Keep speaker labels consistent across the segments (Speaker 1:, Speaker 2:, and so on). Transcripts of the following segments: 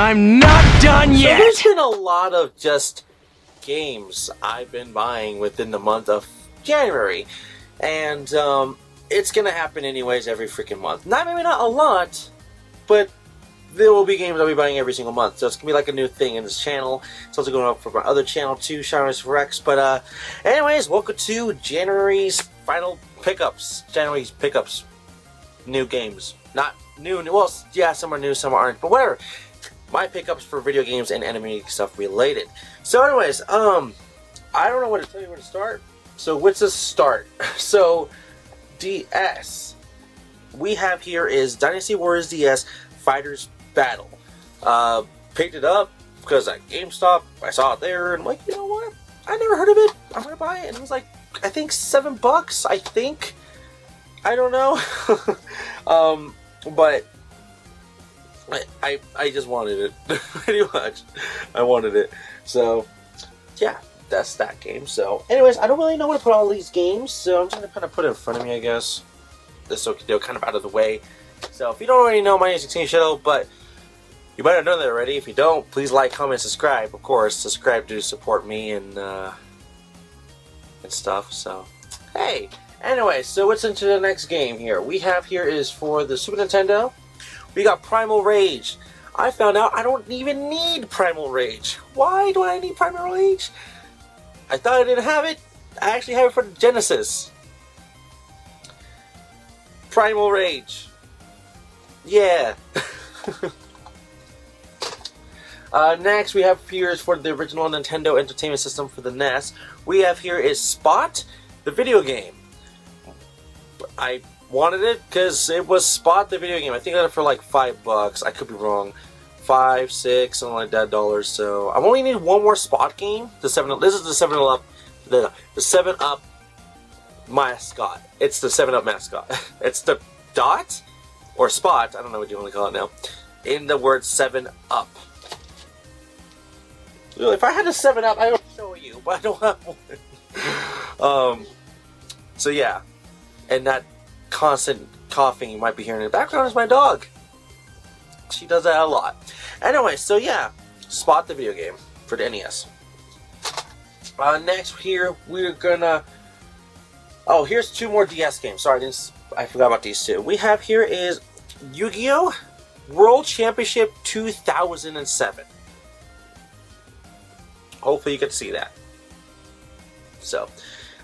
Speaker 1: I'm not done yet!
Speaker 2: So there's been a lot of just games I've been buying within the month of January. And it's gonna happen anyways every freaking month. Maybe not a lot, but there will be games I'll be buying every single month. So it's gonna be like a new thing in this channel. It's also going up for my other channel too, Shiners Rex. But anyways, welcome to January's final pickups. January's pickups. New games. Not new, well, yeah, some are new, some aren't, but whatever. My pickups for video games and anime stuff related. So anyways, I don't know what to tell you where to start. So let's just start. So, DS. We have here is Dynasty Warriors DS Fighters Battle. Picked it up because at GameStop, I saw it there, and I'm like, you know what? I never heard of it. I'm gonna buy it. And it was like, I think $7, I think. I don't know. But I just wanted it. Pretty much. I wanted it. So, yeah. That's that game. So, anyways, I don't really know where to put all these games, so I'm just going to kind of put it in front of me, I guess. This will they're kind of out of the way. So, if you don't already know, my name is Xenia Shadow, but you might have known that already. If you don't, please like, comment, subscribe. Of course, subscribe to support me and stuff. So, hey. Anyway, so what's into the next game here? We have here is for the Super Nintendo. We got Primal Rage. I found out I don't even need Primal Rage. Why do I need Primal Rage? I thought I didn't have it. I actually have it for the Genesis. Primal Rage. Yeah. Next we have here is for the original Nintendo Entertainment System for the NES. We have here is Spot, the video game. I wanted it because it was Spot, the video game. I think I got it for like $5. I could be wrong. 5, 6, something like that dollars. So I only need one more Spot game. The 7. This is the 7-Up. The 7-Up mascot. It's the 7-Up mascot. It's the dot or spot. I don't know what you want to call it now. In the word 7-Up. If I had a 7-Up, I would show you, but I don't have one. So yeah, and that constant coughing you might be hearing in the background is my dog. She does that a lot. Anyway, so yeah, Spot, the video game for the NES. Next here, we're gonna... Oh, here's 2 more DS games. Sorry, I forgot about these 2. We have here is Yu-Gi-Oh! World Championship 2007. Hopefully you get to see that. So,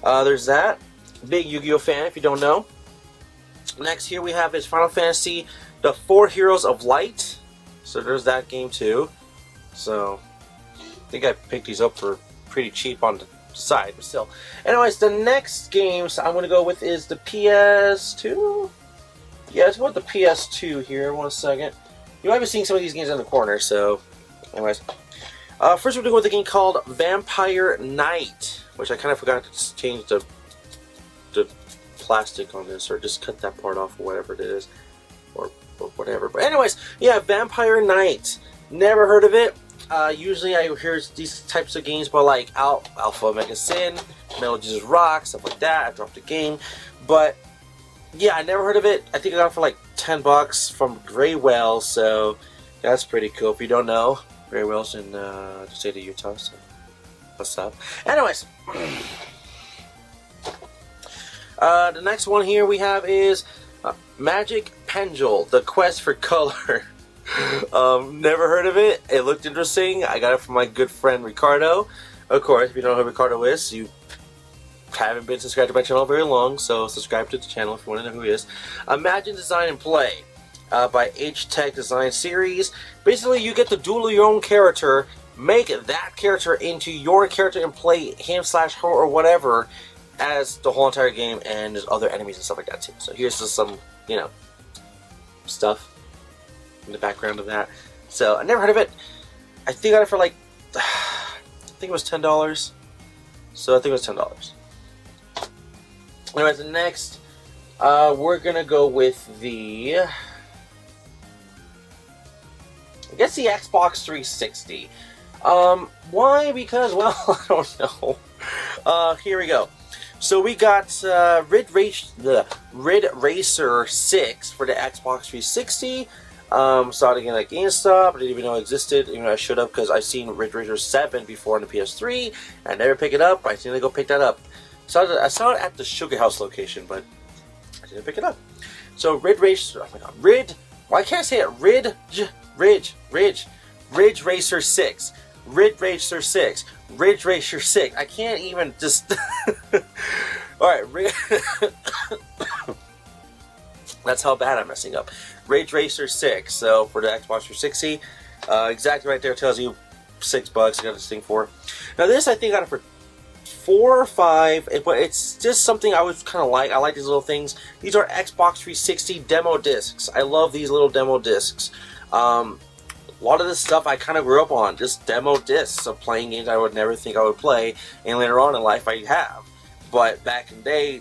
Speaker 2: there's that. Big Yu-Gi-Oh! Fan, if you don't know. Next here we have is Final Fantasy, the 4 Heroes of Light. So there's that game too. So I think I picked these up for pretty cheap on the side, but still. Anyways, the next games I'm going to go with is the PS2. Yeah, let's go with the PS2 here. 1 second. You might be seeing some of these games in the corner, so anyways. First we're going to go with a game called Vampire Knight, which I kind of forgot to change the plastic on this, or just cut that part off or whatever it is, or whatever. But anyways, yeah, Vampire Knight. Never heard of it. Usually I hear these types of games by like Alpha Omega Sin, Metal Jesus Rock, stuff like that. I dropped the game, but yeah, I never heard of it. I think I got it for like $10 from Graywell, so that's pretty cool. If you don't know, Graywell's in the state of Utah, so what's up? Anyways. The next one here we have is Magic Pendule, The Quest for Color. Never heard of it. It looked interesting. I got it from my good friend Ricardo. Of course, if you don't know who Ricardo is, you haven't been subscribed to my channel very long, so subscribe to the channel if you want to know who he is. Imagine Design and Play by H-Tech Design Series. Basically, you get to duel your own character, make that character into your character and play him/her or whatever as the whole entire game, and there's other enemies and stuff like that too. So here's just some, you know, stuff in the background of that. So I never heard of it. I think I got it for like, I think it was $10. So I think it was $10. Anyways, the next, we're gonna go with the, I guess the Xbox 360. Why? Because, well, I don't know. Here we go. So we got Rid Racer 6 for the Xbox 360. Saw it again at Gamestop. I didn't even know it existed. Even though I should have, because I've seen Ridge Racer 7 before on the PS3. I never pick it up. I need to go pick that up. I saw it at the Sugar House location, but I didn't pick it up. So Ridge Racer, oh my god, why can't I say it? Ridge Racer 6. Ridge Racer 6. Ridge Racer 6. I can't even just... Alright, that's how bad I'm messing up. Ridge Racer 6. So for the Xbox 360, exactly right there tells you $6 I got this thing for. Now this I think I got it for $4 or $5, but it's just something I was kind of like. I like these little things. These are Xbox 360 demo discs. I love these little demo discs. A lot of this stuff I kind of grew up on, just demo discs of playing games I would never think I would play, and later on in life I have. But back in the day,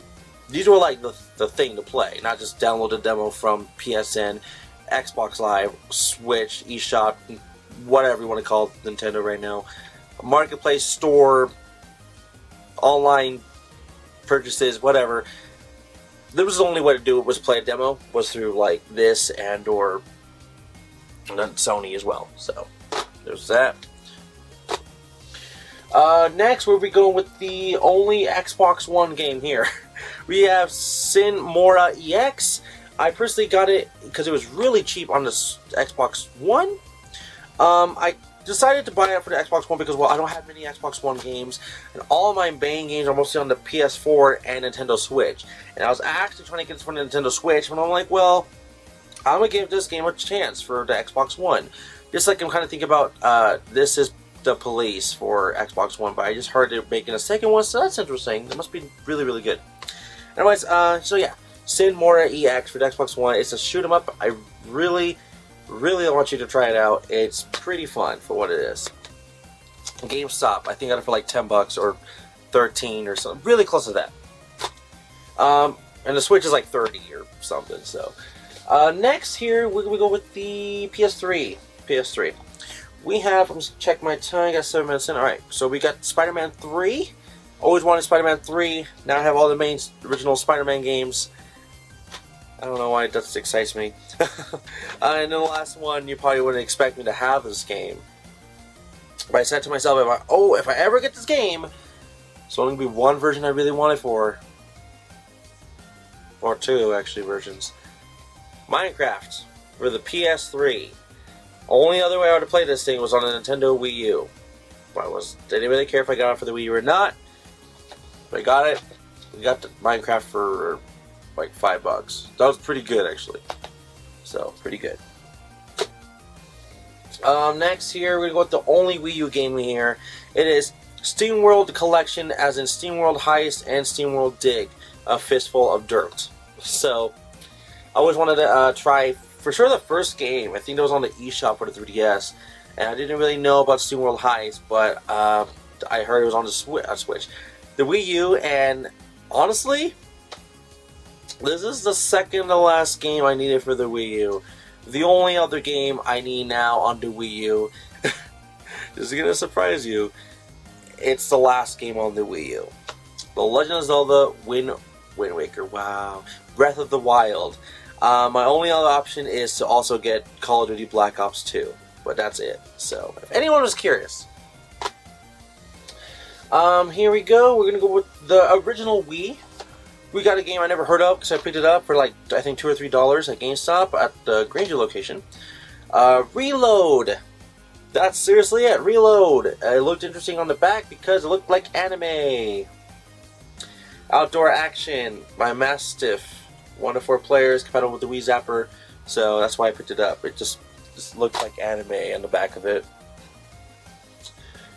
Speaker 2: these were like the thing to play, not just download a demo from PSN, Xbox Live, Switch, eShop, whatever you want to call Nintendo right now. Marketplace, store, online purchases, whatever. This was the only way to do it, was play a demo, was through like this and or Sony as well. So there's that. Next we'll be going with the only Xbox One game here. We have Sin Mora EX. I personally got it because it was really cheap on the Xbox One. I decided to buy it for the Xbox One because, well, I don't have many Xbox One games, and all of my main games are mostly on the PS4 and Nintendo Switch. And I was actually trying to get this for the Nintendo Switch, and I'm like, well, I'm going to give this game a chance for the Xbox One. Just like I'm kind of thinking about, this is the Police for Xbox One, but I just heard they're making a second one, so that's interesting. It must be really, really good. Anyways, so yeah, Sin Mora EX for the Xbox One. It's a shoot 'em up. I really want you to try it out. It's pretty fun for what it is. GameStop, I think I got it for like $10 or 13 or something, really close to that. And the Switch is like 30 or something. So next here we go with the PS3. We have, let's check my time, I got 7 minutes in. Alright, so we got Spider-Man 3. Always wanted Spider-Man 3. Now I have all the main original Spider-Man games. I don't know why that just excites me. And then the last one, you probably wouldn't expect me to have this game. But I said to myself, if I ever get this game, it's only going to be one version I really want it for. Or two, actually, versions. Minecraft for the PS3. Only other way I would have played this thing was on a Nintendo Wii U. Didn't really care if I got it for the Wii U or not. But I got it. We got the Minecraft for like $5. That was pretty good, actually. So, pretty good. Next here, we're going to go with the only Wii U game here. It is SteamWorld Collection, as in SteamWorld Heist and SteamWorld Dig. A Fistful of Dirt. So, I always wanted to try, for sure, the first game. I think it was on the eShop for the 3DS. And I didn't really know about SteamWorld Heist, but I heard it was on the Switch. The Wii U, and honestly, this is the second to last game I needed for the Wii U. The only other game I need now on the Wii U, this is going to surprise you, it's the last game on the Wii U. The Legend of Zelda Wind Waker, wow, Breath of the Wild. My only other option is to also get Call of Duty Black Ops 2, but that's it. So, if anyone was curious. Here we go. We're going to go with the original Wii. We got a game I never heard of because I picked it up for like, I think $2 or $3 at GameStop at the Granger location. Reload. That's seriously it. Reload. It looked interesting on the back because it looked like anime. Outdoor action by Mastiff. 1 to 4 players, compatible with the Wii Zapper. So that's why I picked it up. It just looked like anime on the back of it.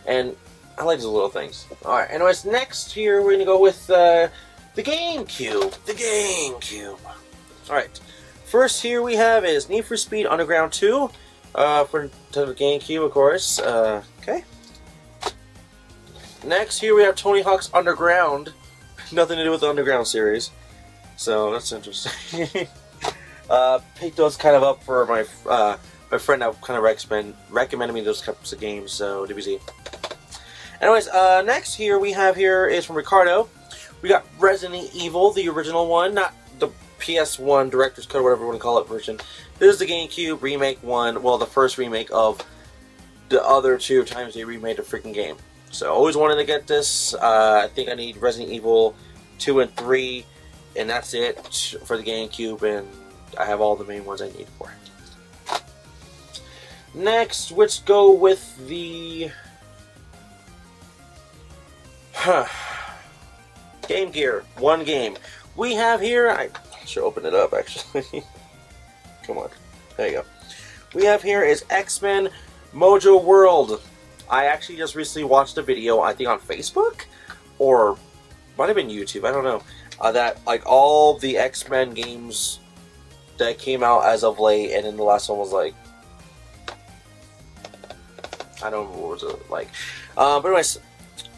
Speaker 2: And I like these little things. Alright, anyways, next here we're going to go with the GameCube. The GameCube. Alright, first here we have is Need for Speed Underground 2 for the GameCube, of course. Okay. Next here we have Tony Hawk's Underground. Nothing to do with the Underground series. So that's interesting. Picked those kind of up for my friend that kind of recommended me those types of games, so DBZ. Anyways, next here we have here is from Ricardo. We got Resident Evil, the original one, not the PS1 Director's Cut, whatever you want to call it, version. This is the GameCube remake one. Well, the first remake of the other 2 times they remade a freaking game. So I always wanted to get this. I think I need Resident Evil 2 and 3, and that's it for the GameCube, and I have all the main ones I need for it. Next, let's go with the Game Gear. One game. We have here, I should open it up actually. Come on. There you go. We have here is X-Men Mojo World. I actually just recently watched a video, I think on Facebook, or might have been YouTube, I don't know, that like all the X-Men games that came out as of late, and then the last one was like, I don't remember what was it like. But anyways,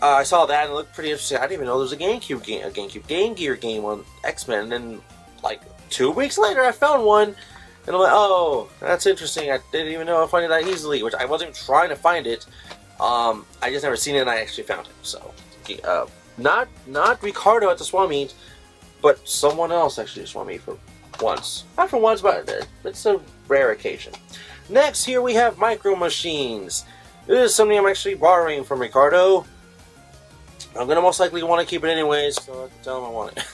Speaker 2: I saw that and it looked pretty interesting. I didn't even know there was a GameCube game, Game Gear game on X-Men, and then like 2 weeks later I found one. And I'm like, oh, that's interesting. I didn't even know I'd find it that easily, which I wasn't even trying to find it. I just never seen it and I actually found it. So, not Ricardo at the Swapmeet, but someone else actually at Swapmeet for once. Not for once, but it's a rare occasion. Next, here we have Micro Machines. This is something I'm actually borrowing from Ricardo. I'm going to most likely want to keep it anyways, so I can tell him I want it.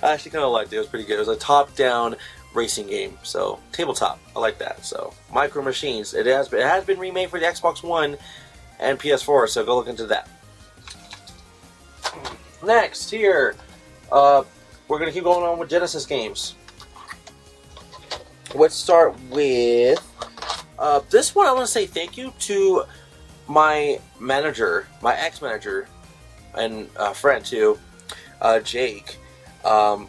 Speaker 2: I actually kind of liked it. It was pretty good. It was a top-down racing game, so tabletop. I like that. So Micro Machines. It has been remade for the Xbox One and PS4, so go look into that. Next, here, we're going to keep going on with Genesis games. Let's start with this one. I want to say thank you to my manager, my ex-manager, and friend too, Jake. A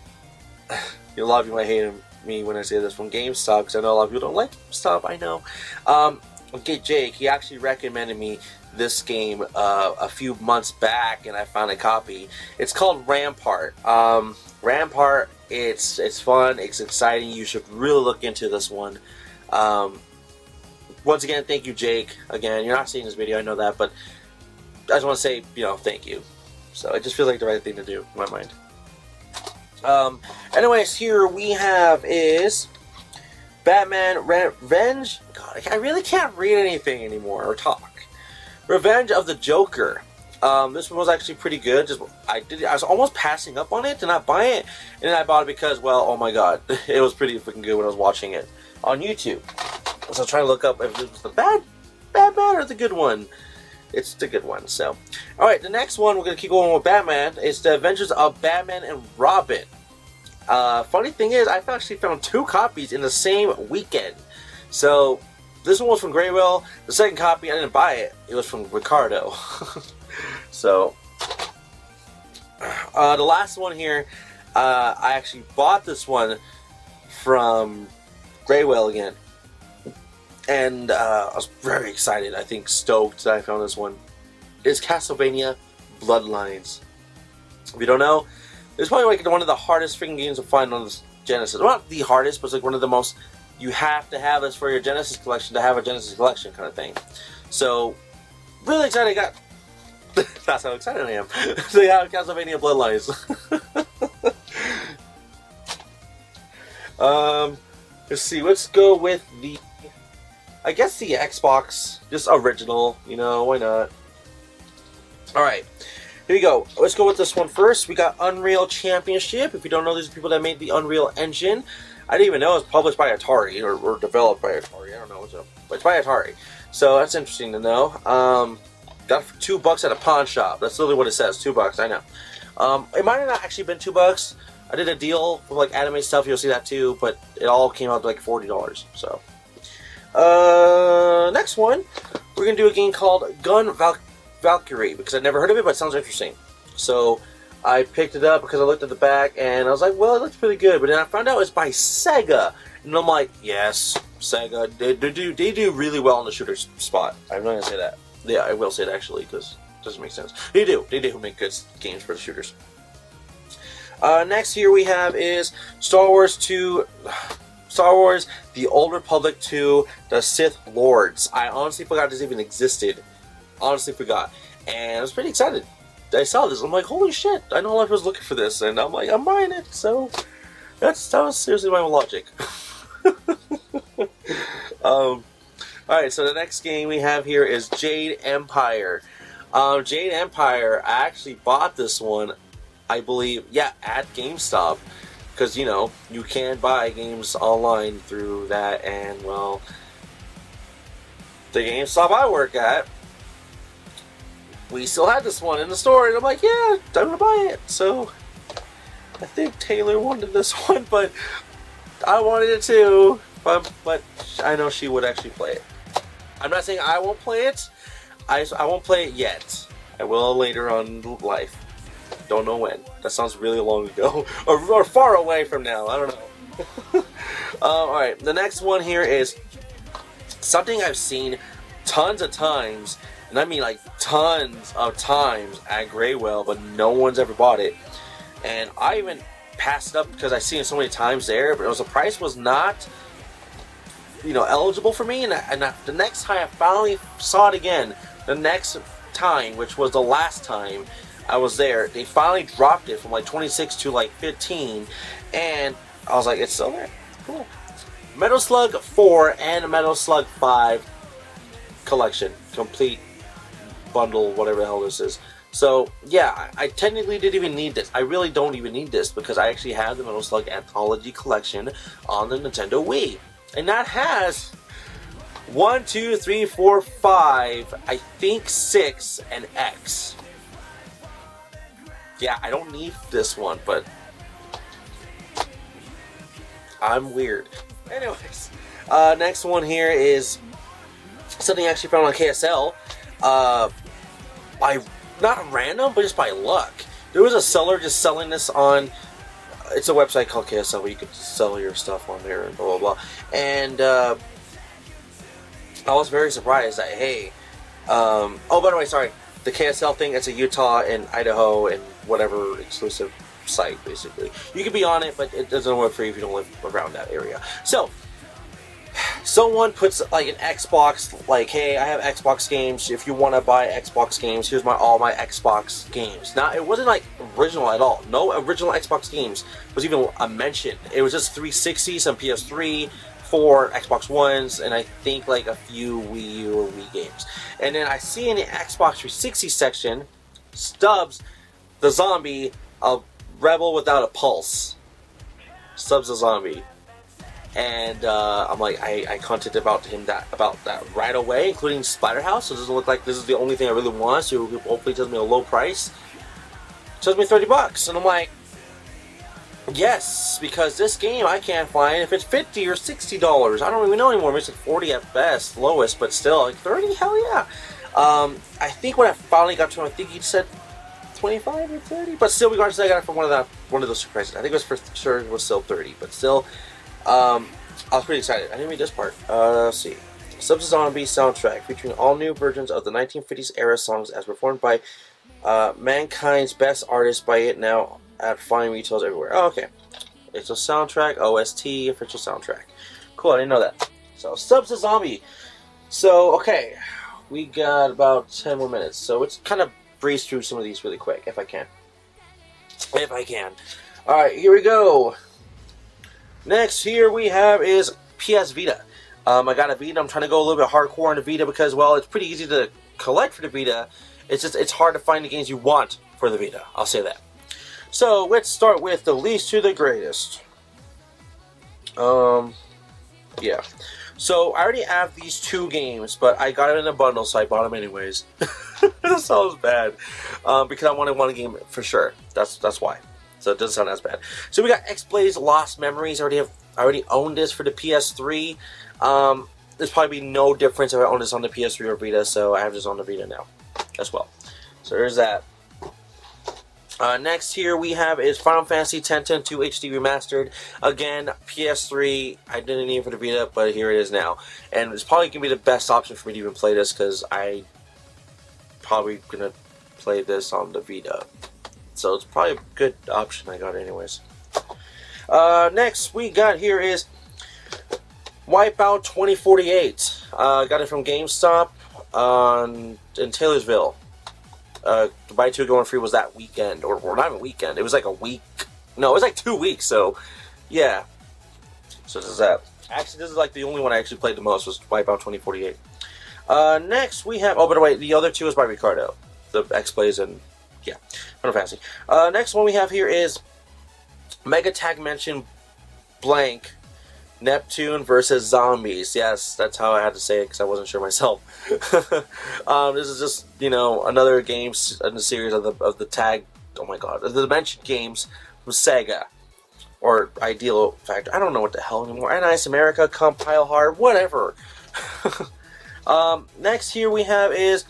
Speaker 2: lot of you might hate me when I say this, from Gamestop, because I know a lot of people don't like GameStop, I know. Okay, Jake, he actually recommended me this game a few months back, and I found a copy. It's called Rampart. Rampart, it's fun, it's exciting, you should really look into this one. Once again, thank you, Jake. Again, you're not seeing this video, I know that, but I just want to say, thank you. So it just feels like the right thing to do, in my mind. Anyways, here we have is Batman Revenge. God, I really can't read anything anymore or talk. Revenge of the Joker. This one was actually pretty good. I was almost passing up on it to not buy it, and then I bought it because, well, oh my god, it was pretty freaking good when I was watching it on YouTube. So I was trying to look up if it was the bad Batman or the good one. It's the good one. So, all right, the next one we're gonna keep going with Batman. It's the Adventures of Batman and Robin. Funny thing is, I actually found 2 copies in the same weekend. So this one was from Graywell. The second copy, I didn't buy it. It was from Ricardo. So the last one here, I actually bought this one from Graywell again. And I was very excited, I think stoked that I found this one. It's Castlevania Bloodlines. If you don't know, it's probably like one of the hardest freaking games to find on this Genesis. Well, not the hardest, but it's like one of the most, you have to have this for your Genesis collection to have a Genesis collection kind of thing. So, really excited. That's how excited I am. So yeah, Castlevania Bloodlines. Let's see, let's go with the, I guess the Xbox, just original, why not? Alright, here we go. Let's go with this one first. We got Unreal Championship. If you don't know, these are people that made the Unreal Engine. I didn't even know it was published by Atari, or developed by Atari. I don't know what's up, but it's by Atari. So that's interesting to know. Got it for $2 at a pawn shop. That's literally what it says, $2, I know. It might have not actually been $2. I did a deal with like anime stuff, you'll see that too, but it all came out to like $40, so. Next one, we're going to do a game called Gun Valkyrie, because I've never heard of it, but it sounds interesting. So, I picked it up because I looked at the back, and I was like, well, it looks pretty good, but then I found out it's by Sega, and I'm like, yes, Sega, they do really well in the shooter spot. I'm not going to say that. Yeah, I will say it actually, because it doesn't make sense. They do make good games for the shooters. Next here we have is Star Wars The Old Republic 2, The Sith Lords. I honestly forgot this even existed. Honestly forgot. And I was pretty excited. I saw this. I'm like, holy shit. I know a lot of people was looking for this. And I'm like, I'm buying it. So, That was seriously my logic. Alright, so the next game we have here is Jade Empire. Jade Empire, I actually bought this one, I believe, yeah, at GameStop. Because, you know, you can buy games online through that, and, well, the GameStop I work at, we still had this one in the store, and I'm like, yeah, I'm gonna buy it. So, I think Taylor wanted this one, but I wanted it too. But I know she would actually play it. I'm not saying I won't play it. I won't play it yet. I will later on in life. Don't know when. That sounds really long ago. or far away from now. I don't know. Alright, the next one here is something I've seen tons of times, and I mean like tons of times at Graywell, but no one's ever bought it. And I even passed it up because I've seen it so many times there, but the price was not, you know, eligible for me. And the next time I finally saw it again, the next time, which was the last time I was there, they finally dropped it from like 26 to like 15, and I was like, it's still there. Cool. Metal Slug 4 and Metal Slug 5 collection, complete bundle, whatever the hell this is. So yeah, I technically didn't even need this. I really don't even need this because I actually have the Metal Slug Anthology collection on the Nintendo Wii, and that has 1, 2, 3, 4, 5, I think 6, and X. Yeah, I don't need this one, but I'm weird. Anyways, next one here is something I actually found on KSL. By not random, but just by luck. There was a seller just selling this on. It's a website called KSL where you could sell your stuff on there and blah blah blah. And I was very surprised that hey, oh by the way, sorry, the KSL thing. It's a Utah and Idaho and whatever exclusive site basically. You can be on it, but it doesn't work for you if you don't live around that area. So someone puts like an Xbox, like, hey, I have Xbox games. If you want to buy Xbox games, here's all my Xbox games. Now, it wasn't like original at all. No original Xbox games was even mentioned. It was just 360, some PS3, 4 Xbox Ones, and I think like a few Wii U or Wii games. And then I see in the Xbox 360 section, Stubbs, the zombie, a rebel without a pulse. Stubbs the zombie. And I'm like, I contacted about that right away, including Splatterhouse. So it doesn't look like this is the only thing I really want. So hopefully, it tells me a low price. It tells me $30, and I'm like, yes, because this game I can't find if it's $50 or $60. I don't even know anymore. Maybe it's like 40 at best, lowest, but still like 30. Hell yeah! I think when I finally got to him, I think he said 25 or 30, but still, regardless, I got it from one of those surprises. I think it was for sure it was still 30, but still. I was pretty excited. I didn't read this part. Let's see. Subs Zombie soundtrack featuring all new versions of the 1950s era songs as performed by mankind's best artists by it now at fine retailers everywhere. Oh, okay. It's a soundtrack, OST, official soundtrack. Cool, I didn't know that. So, Subs Zombie. So, okay. We got about 10 more minutes. So, let's kind of breeze through some of these really quick, if I can. If I can. Alright, here we go. Next here we have is PS Vita. I got a Vita. I'm trying to go a little bit hardcore on the Vita because, well, it's pretty easy to collect for the Vita. It's just, it's hard to find the games you want for the Vita. I'll say that. So, let's start with the least to the greatest. Yeah. So, I already have these two games, but I got it in a bundle, so I bought them anyways. That sounds bad. Because I wanted one game for sure. That's why. So it doesn't sound as bad. So we got X-Blaze Lost Memories. I already owned this for the PS3. There's probably no difference if I own this on the PS3 or Vita, so I have this on the Vita now as well. So there's that. Next here we have is Final Fantasy X-10 2 HD Remastered. Again, PS3. I didn't need it for the Vita, but here it is now. And it's probably going to be the best option for me to even play this because I probably going to play this on the Vita. So it's probably a good option I got anyways. Next we got here is Wipeout 2048. Got it from GameStop in Taylorsville. Buy two, go one free was that weekend. Or not even weekend. It was like a week. No, it was like 2 weeks. So, Yeah. So this is that. Actually, this is like the only one I actually played the most was Wipeout 2048. Next we have, oh, by the way, the other two is by Ricardo. The X-Plays and, yeah, Final Fantasy. Next one we have here is Mega Tag Mention blank Neptune versus Zombies. Yes, that's how I had to say it because I wasn't sure myself. This is just, you know, another game in the series of the tag, oh my god, the Dimension games from Sega. Or Ideal Factor. I don't know what the hell anymore. NIS America, Compile Hard, whatever. Next here we have is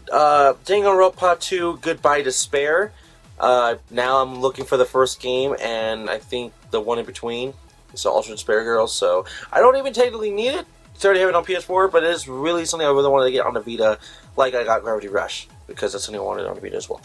Speaker 2: Danganronpa 2 Goodbye Despair. Now I'm looking for the first game, and I think the one in between. It's Ultra Despair Girls, so I don't even technically need it. It's already have it on PS4, but it is really something I really wanted to get on the Vita, like I got Gravity Rush, because that's something I wanted on the Vita as well.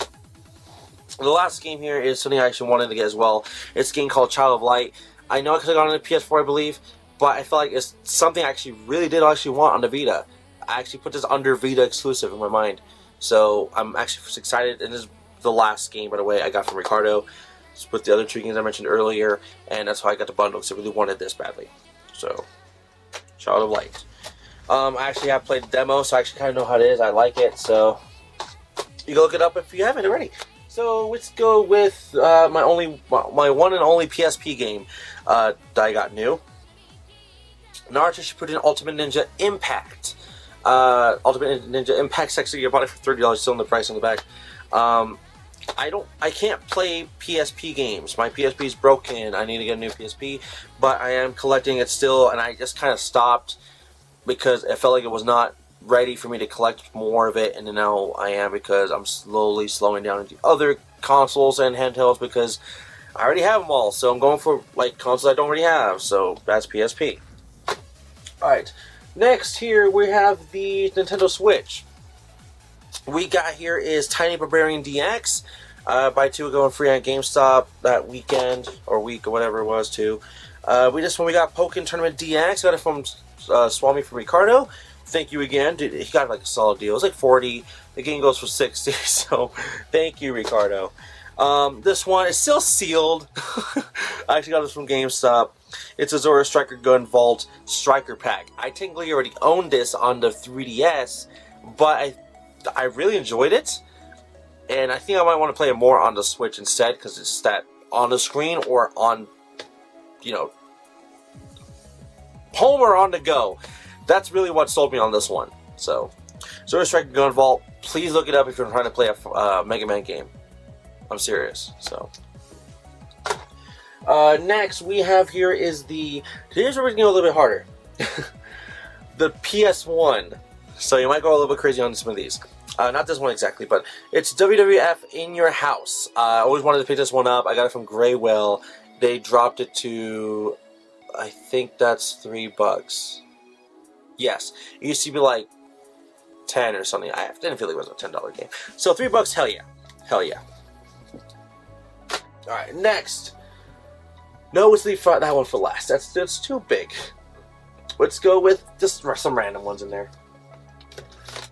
Speaker 2: The last game here is something I actually wanted to get as well. It's a game called Child of Light. I know I could have gotten it on the PS4, I believe, but I feel like it's something I actually really did want on the Vita. I actually put this under Vita exclusive in my mind. So I'm actually excited, and this is the last game, by the way, I got from Ricardo. It's with the other two games I mentioned earlier, and that's why I got the bundle, because I really wanted this badly. So, Child of Light. I actually have played the demo, so I actually kind of know how it is. I like it, so you can look it up if you haven't already. So let's go with my one and only PSP game that I got new. Naruto Shippuden Ultimate Ninja Impact. Ultimate Ninja Impact 60. You bought it for $30, still in the price on the back. I can't play PSP games. My PSP is broken. I need to get a new PSP, but I am collecting it still, and I just kind of stopped because I felt like it was not ready for me to collect more of it, and now I am, because I'm slowing down into other consoles and handhelds because I already have them all. So I'm going for like consoles I don't already have. So that's PSP. Alright, next here we have the Nintendo Switch. We got here is Tiny Barbarian DX. Buy two going free on GameStop that weekend, or week, or whatever it was too. We got Pokken Tournament DX. Got it from Swapmeet from Ricardo. Thank you again. Dude, he got like a solid deal. It was like 40. The game goes for 60. So thank you, Ricardo. This one is still sealed. I actually got this from GameStop. It's a Zora Striker Gun Vault Striker Pack. I technically already owned this on the 3DS, but I really enjoyed it. And I think I might want to play it more on the Switch instead, because it's that on the screen or on, you know, home or on the go. That's really what sold me on this one. So, Zora Striker Gun Vault, please look it up if you're trying to play a Mega Man game. I'm serious. So, next we have here is here's where we're going to go a little bit harder. The PS1. So you might go a little bit crazy on some of these. Not this one exactly, but it's WWF In Your House. I always wanted to pick this one up. I got it from Graywell. They dropped it to, I think that's $3. Yes, it used to be like 10 or something. I didn't feel like it was a $10 game. So $3, hell yeah. Hell yeah. Alright, next. No, let's leave that one for last. That's too big. Let's go with just some random ones in there.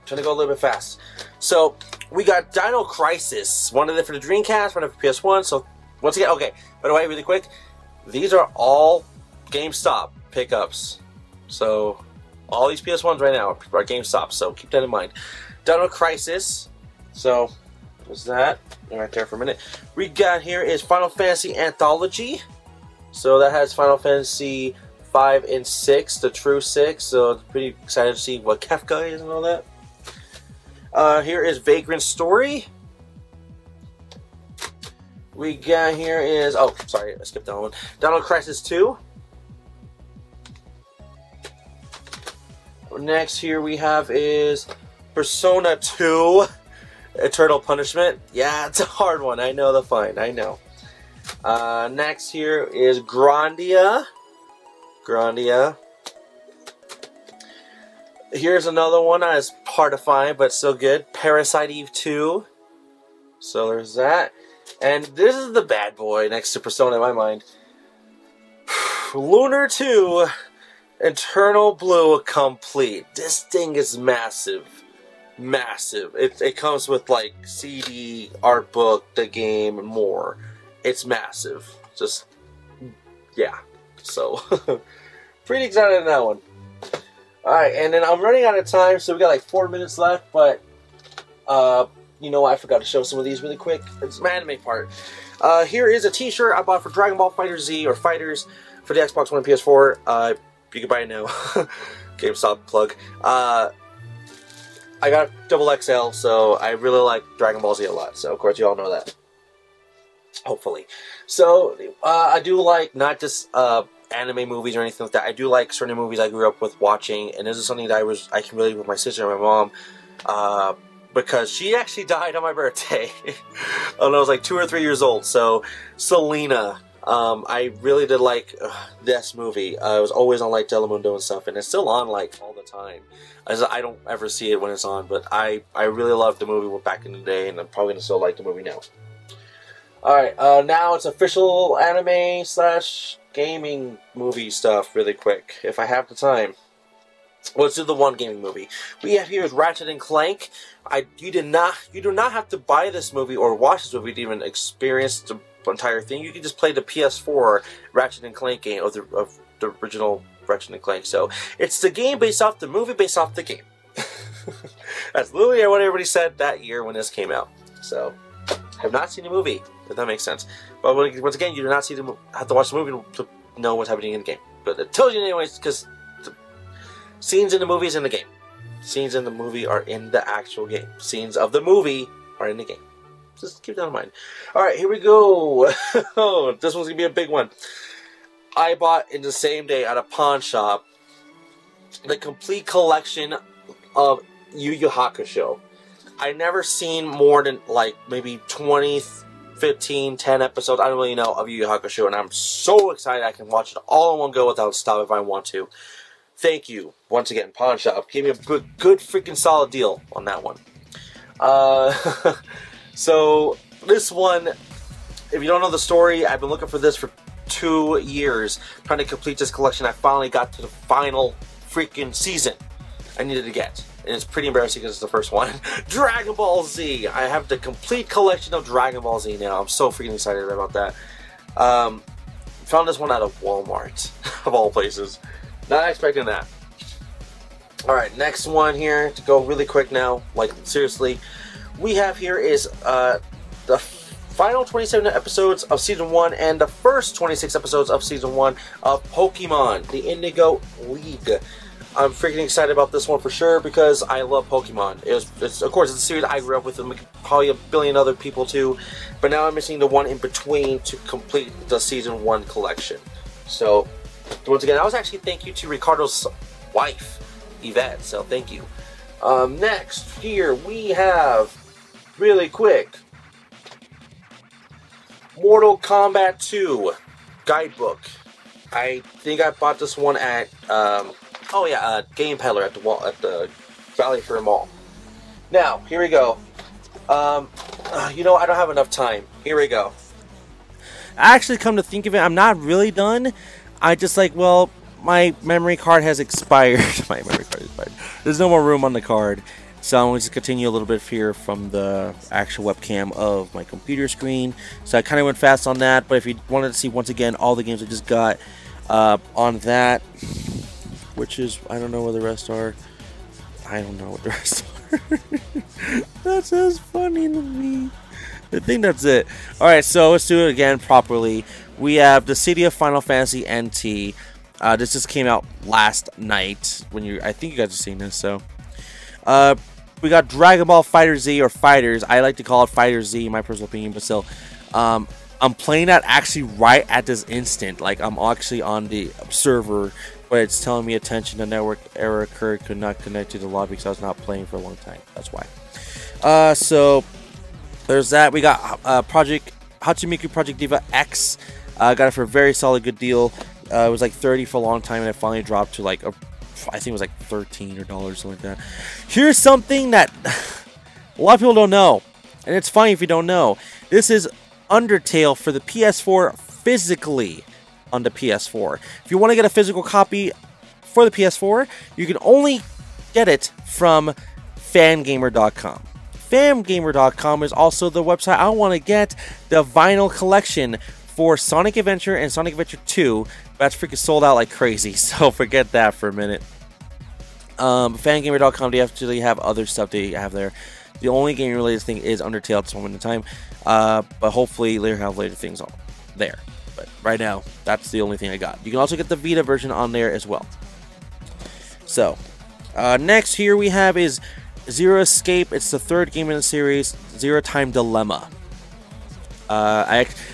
Speaker 2: Trying to go a little bit fast. So, we got Dino Crisis. One of them for the Dreamcast, one of them for PS1. So, once again, okay. By the way, really quick, these are all GameStop pickups. So, all these PS1s right now are GameStop. So, keep that in mind. Dino Crisis. So, what's that? Right there for a minute. We got here is Final Fantasy Anthology. So, that has Final Fantasy 5 and 6, the true 6. So, pretty excited to see what Kefka is and all that. Here is Vagrant Story. We got here is, oh, sorry, I skipped that one. Dino Crisis 2. Next here we have is Persona 2 Eternal Punishment. Yeah, it's a hard one. I know the fine. I know. Next here is Grandia. Here's another one that is hard to find, but still good. Parasite Eve 2. So there's that. And this is the bad boy next to Persona in my mind. Lunar 2 Eternal Blue Complete. This thing is massive. Massive. It comes with like CD, art book, the game, and more. It's massive. Just yeah, so pretty excited on that one. Alright, and then I'm running out of time, so we got like 4 minutes left, but you know, I forgot to show some of these really quick. It's my anime part. Here is a t-shirt I bought for Dragon Ball FighterZ, or Fighters, for the Xbox One and PS4. You can buy it now. Gamestop plug. I got double XL, so I really like Dragon Ball Z a lot, so of course you all know that. Hopefully. So, I do like not just anime movies or anything like that. I do like certain movies I grew up with watching, and this is something that I can relate with my sister and my mom, because she actually died on my birthday when I was like 2 or 3 years old. So, Selena, I really did like this movie. It was always on like Telemundo and stuff, and it's still on like all the time. I don't ever see it when it's on, but I really loved the movie back in the day, and I'm probably gonna still like the movie now. Alright, now it's official anime / gaming movie stuff really quick, if I have the time. Let's do the one gaming movie. We have here is Ratchet and Clank. You do not have to buy this movie or watch this movie to even experience the entire thing. You can just play the PS4 Ratchet and Clank game of the original Ratchet and Clank. So it's the game based off the movie based off the game. That's literally what everybody said that year when this came out. So have not seen the movie, if that makes sense. But once again, you do not have to watch the movie to know what's happening in the game. But it tells you anyways, because the scenes in the movie is in the game. Scenes in the movie are in the actual game. Scenes of the movie are in the game. Just keep that in mind. Alright, here we go. Oh, this one's going to be a big one. I bought in the same day at a pawn shop the complete collection of Yu Yu Hakusho. I never seen more than like maybe 20, 15, 10 episodes, I don't really know, of Yu Yu Hakusho, and I'm so excited I can watch it all in one go without stop if I want to. Thank you, once again, Pawn Shop. Gave me a good freaking solid deal on that one. So, this one, if you don't know the story, I've been looking for this for 2 years, trying to complete this collection. I finally got to the final freaking season I needed to get. And it's pretty embarrassing because it's the first one. Dragon Ball Z! I have the complete collection of Dragon Ball Z now. I'm so freaking excited about that. Found this one out of Walmart, of all places. Not expecting that. Alright, next one here, to go really quick now, like seriously. We have here is the final 27 episodes of Season 1 and the first 26 episodes of Season 1 of Pokemon, the Indigo League. I'm freaking excited about this one for sure because I love Pokemon. Of course, it's a series I grew up with, and probably a billion other people too. But now I'm missing the one in between to complete the Season 1 collection. So, once again, I was actually thank you to Ricardo's wife, Yvette. So, thank you. Next, here we have, really quick, Mortal Kombat 2 Guidebook. I think I bought this one at, oh yeah, Game Peddler at the Valley Fair Mall. Now, here we go. You know, I don't have enough time. Here we go. Actually, come to think of it, I'm not really done. I just like, well, my memory card has expired. My memory card has expired. There's no more room on the card. So I'm going to continue a little bit here from the actual webcam of my computer screen. So I kind of went fast on that. But if you wanted to see, once again, all the games I just got on that, which is, I don't know where the rest are. I don't know what the rest are. That's as funny to me. I think that's it. Alright, so let's do it again properly. We have the City of Final Fantasy NT. This just came out last night. I think you guys have seen this, so. We got Dragon Ball FighterZ, or Fighters. I like to call it FighterZ, in my personal opinion, but still. I'm playing that actually right at this instant. Like, I'm actually on the server, but it's telling me attention, the network error occurred, could not connect to the lobby because I was not playing for a long time. That's why. So, there's that. We got Hachimiku Project Diva X. Got it for a very solid, good deal. It was like 30 for a long time, and it finally dropped to like I think it was like $13 or something like that. Here's something that a lot of people don't know, and it's funny if you don't know. This is Undertale for the PS4 physically on the PS4. If you want to get a physical copy for the PS4, you can only get it from fangamer.com. Fangamer.com is also the website I want to get the vinyl collection for Sonic Adventure and Sonic Adventure 2. That's freaking sold out like crazy, so forget that for a minute. Fangamer.com, they actually have other stuff they have there. The only game related thing is Undertale at this moment in time, but hopefully later have later things on there. But right now, that's the only thing I got. You can also get the Vita version on there as well. So, next here we have is Zero Escape. It's the third game in the series, Zero Time Dilemma.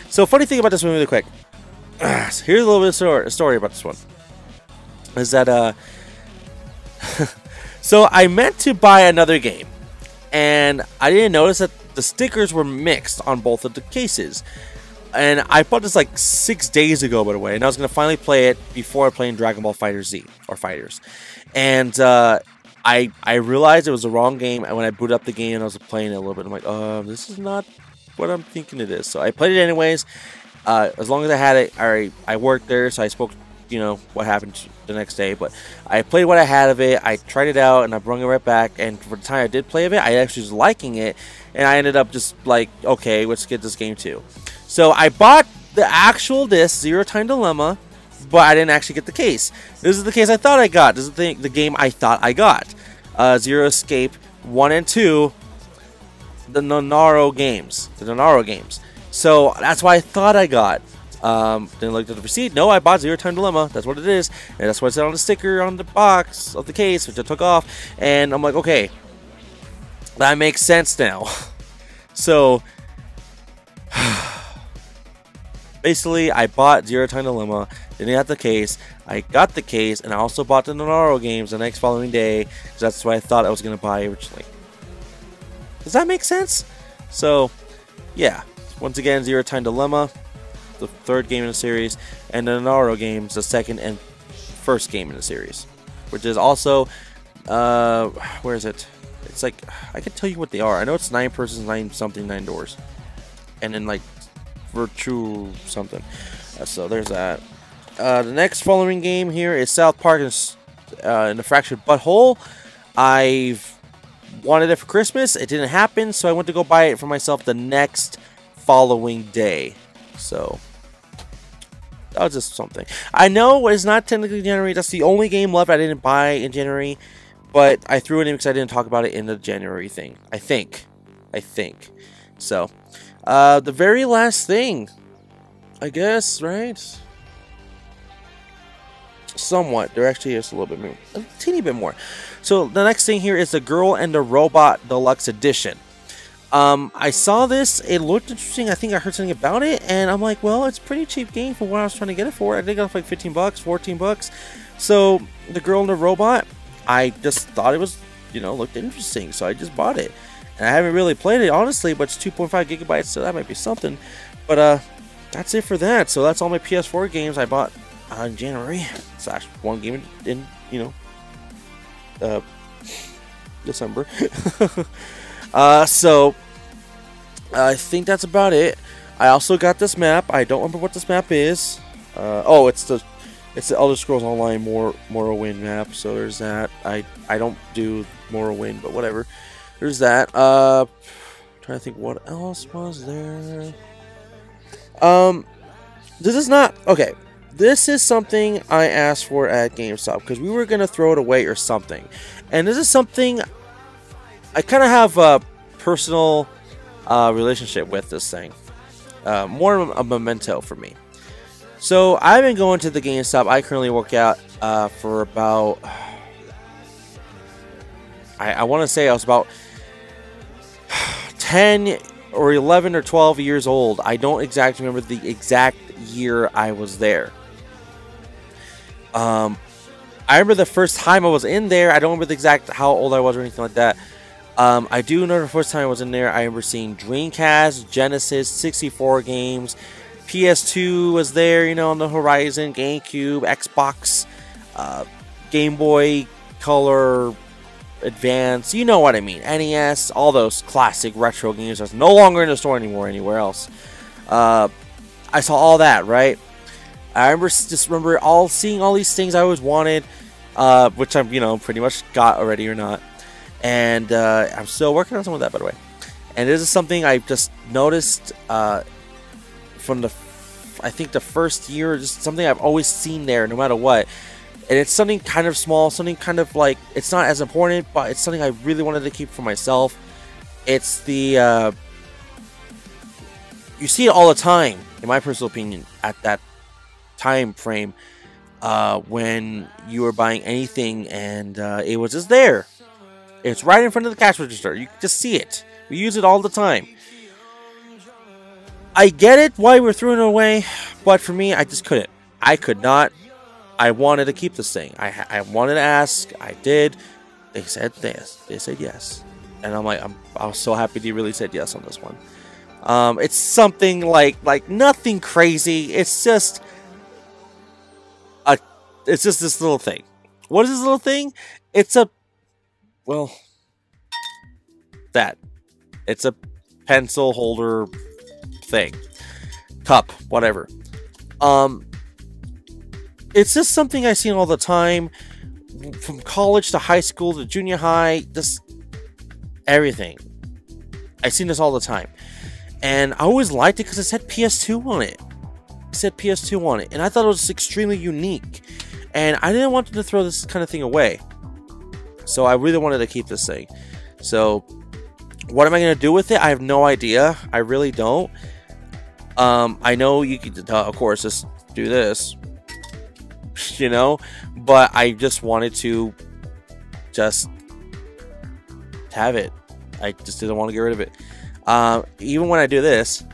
Speaker 2: So funny thing about this one really quick. So here's a little bit of story about this one. Is that, so I meant to buy another game, and I didn't notice that the stickers were mixed on both of the cases. And I bought this like 6 days ago, by the way, and I was going to finally play it before I played Dragon Ball Fighter Z, or Fighters. And I realized it was the wrong game, and when I booted up the game and I was playing it a little bit, I'm like, this is not what I'm thinking it is. So I played it anyways. As long as I had it, I worked there, so I spoke, you know, what happened the next day. But I played what I had of it, I tried it out, and I brought it right back. And for the time I did play of it, I actually was liking it, and I ended up just like, okay, let's get this game too. So I bought the actual disc, Zero Time Dilemma, but I didn't actually get the case. This is the case I thought I got. This is the game I thought I got. Zero Escape 1 and 2, the Nonaro games. So that's why I thought I got. Then looked at the receipt. No, I bought Zero Time Dilemma. That's what it is. And that's what it said on the sticker on the box of the case, which I took off. And I'm like, okay, that makes sense now. So basically, I bought Zero Time Dilemma, didn't have the case, I got the case, and I also bought the Nonaro games the next following day, because that's what I thought I was going to buy originally. Does that make sense? So, yeah. Once again, Zero Time Dilemma, the third game in the series, and the Nonaro games, the second and first game in the series. Which is also, where is it? It's like, I can tell you what they are. I know it's 9 persons, 9 something, 9 doors. And then, like, Virtue something. So there's that. The next following game here is South Park in the Fractured Butthole. I've wanted it for Christmas. It didn't happen, so I went to go buy it for myself the next following day. So that was just something. I know it's not technically January. That's the only game left I didn't buy in January, but I threw it in because I didn't talk about it in the January thing. I think. So. The very last thing, I guess, right? Somewhat. There actually is a little bit more, a teeny bit more. So the next thing here is the Girl and the Robot Deluxe Edition. I saw this. It looked interesting. I think I heard something about it, and I'm like, well, it's a pretty cheap game for what I was trying to get it for. I think it was like 15 bucks, 14 bucks. So the Girl and the Robot, I just thought it was, you know, looked interesting, so I just bought it. And I haven't really played it, honestly, but it's 2.5 gigabytes, so that might be something. But that's it for that. So that's all my PS4 games I bought in January. Slash one game in, you know, December. So I think that's about it. I also got this map. I don't remember what this map is. Oh, it's the Elder Scrolls Online Morrowind map. So there's that. I don't do Morrowind, but whatever. There's that. Trying to think what else was there. This is not okay. This is something I asked for at GameStop because we were gonna throw it away or something, and this is something I kind of have a personal relationship with this thing. More of a memento for me. So I've been going to the GameStop I currently work out for about. I want to say I was about 10 or 11 or 12 years old. I don't exactly remember the exact year I was there. I remember the first time I was in there. I don't remember the exact how old I was or anything like that. I do know the first time I was in there, I remember seeing Dreamcast, Genesis, 64 games. PS2 was there, you know, on the horizon. GameCube, Xbox, Game Boy Color, Advance, you know what I mean. NES, all those classic retro games that's no longer in the store anymore anywhere else. I saw all that, right? I remember seeing all these things I always wanted, which I'm, you know, pretty much got already or not. And I'm still working on some of that, by the way. And this is something I just noticed from the I think the first year, just something I've always seen there no matter what. And it's something kind of small, something kind of like, it's not as important, but it's something I really wanted to keep for myself. It's the, you see it all the time, in my personal opinion, at that time frame, when you were buying anything and it was just there. It's right in front of the cash register. You can just see it. We use it all the time. I get it why we're throwing it away, but for me, I just couldn't. I could not. I wanted to keep this thing. I wanted to ask. I did. They said this. They said yes. And I'm like, I was so happy they really said yes on this one. It's something like nothing crazy. It's just this little thing. What is this little thing? It's a, well, that. It's a pencil holder thing. Cup, whatever. It's just something I see all the time. From college to high school to junior high, just everything. I've seen this all the time. And I always liked it because it said PS2 on it. It said PS2 on it. And I thought it was extremely unique. And I didn't want to throw this kind of thing away. So I really wanted to keep this thing. So what am I going to do with it? I have no idea. I really don't. I know you could, of course, just do this. You know? But I just wanted to just have it. I just didn't want to get rid of it. Even when I do this,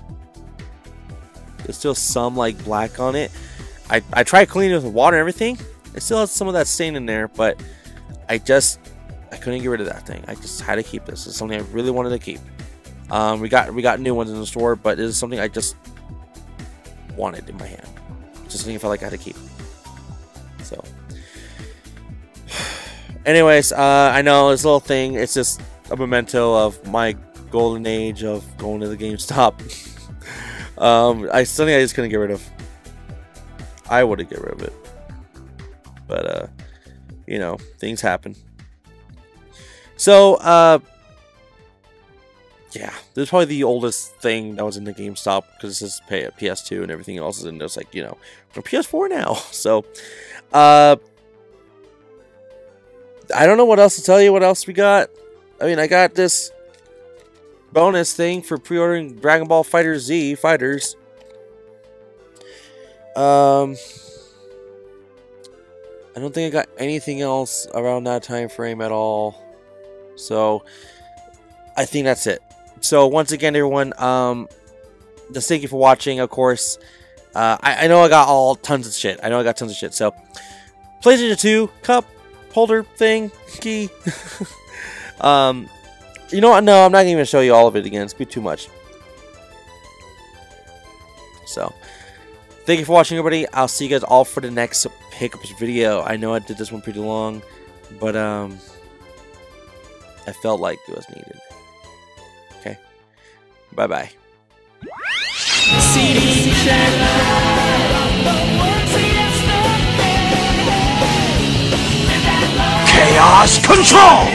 Speaker 2: there's still some like black on it. I tried cleaning it with water and everything. It still has some of that stain in there, but I couldn't get rid of that thing. I just had to keep this. It's something I really wanted to keep. We got new ones in the store, but it is something I just wanted in my hand. Just something I felt like I had to keep. So, anyways, I know this little thing. It's just a memento of my golden age of going to the GameStop. Something I just couldn't get rid of. I wouldn't get rid of it, but you know, things happen. So yeah, this is probably the oldest thing that was in the GameStop because it says PS2 and everything else is in there. It's like, you know, we're PS4 now. So I don't know what else to tell you. What else we got? I mean, I got this bonus thing for pre-ordering Dragon Ball Fighter Z Fighters. I don't think I got anything else around that time frame at all. So I think that's it. So once again, everyone, just thank you for watching. Of course, I know I got tons of shit. I know I got tons of shit. So PlayStation 2 cup holder thing key. You know what? No, I'm not going to even show you all of it again. It's be too much. So, thank you for watching, everybody. I'll see you guys all for the next pickups video. I know I did this one pretty long, but I felt like it was needed. Okay. Bye-bye.
Speaker 1: Chaos Control!